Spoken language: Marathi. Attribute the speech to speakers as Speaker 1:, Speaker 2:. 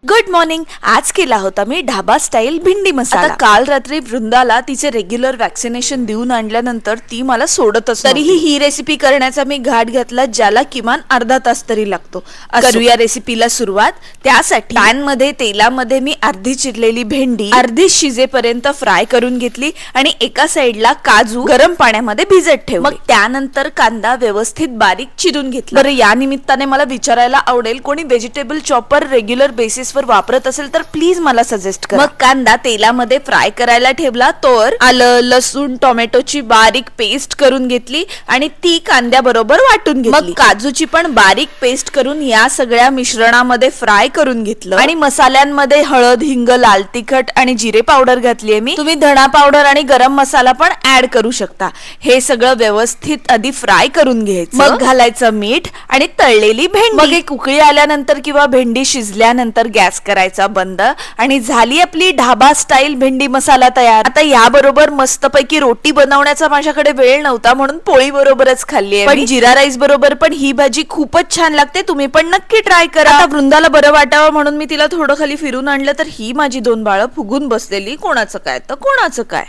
Speaker 1: Good morning. आज केला होता मी ढाबा स्टाईल भेंडी मसाला. आता काल रात्री वृंदाला तिचे रेग्युलर वॅक्सिनेशन देऊन आणल्यानंतर ती मला सोडतच तरीही ही रेसिपी करण्याचा मी घाट घातला, ज्याला किमान अर्धा तास तरी लागतो. करूया रेसिपीला सुरुवात. त्यासाठी पॅन मध्ये तेलामध्ये मी अर्धी चिरलेली भेंडी अर्धी शिजेपर्यंत फ्राय करून घेतली आणि एका साइडला काजू गरम पाण्यामध्ये भिजत ठेवले. मग त्यानंतर कांदा व्यवस्थित बारीक चिरून घेतला. बरं, या निमित्ताने मला विचारायला आवडेल, कोणी व्हेजिटेबल चॉपर रेग्युलर बेसिस वर वापरत असेल तर प्लीज मला सजेस्ट करा. मग कांदा तेलामध्ये फ्राय करायला ठेवला, तर आलं लसूण टोमॅटोची बारीक पेस्ट करून घेतली आणि ती कांद्या बरोबर वाटून घेतली. मग काजूची पण बारीक पेस्ट करून या सगळ्या मिश्रणामध्ये फ्राय करून घेतलं आणि मसाल्यांमध्ये हळद, हिंग, लाल तिखट आणि जिरे पावडर घातलीये मी. तुम्ही धणा पावडर आणि गरम मसाला पण ऍड करू शकता. हे सगळं व्यवस्थित आधी फ्राय करून घ्यायचं. मग घालायचं मीठ आणि तळलेली भेंडी. मग एक उकळी आल्यानंतर किंवा भेंडी शिजल्यानंतर गॅस करायचा बंद आणि झाली आपली ढाबा स्टाईल भेंडी मसाला तयार. आता याबरोबर मस्तपैकी रोटी बनवण्याचा माझ्याकडे वेळ नव्हता म्हणून पोळी बरोबरच खाल्ली आहे. पण जिरा राईस बरोबर पण ही भाजी खूपच छान लागते. तुम्ही पण नक्की ट्राय करा. आता वृंदाला बरं वाटावं म्हणून मी तिला थोडं खाली फिरून आणलं, तर ही माझी दोन बाळं फुगून बसलेली. कोणाचं काय तर कोणाचं काय.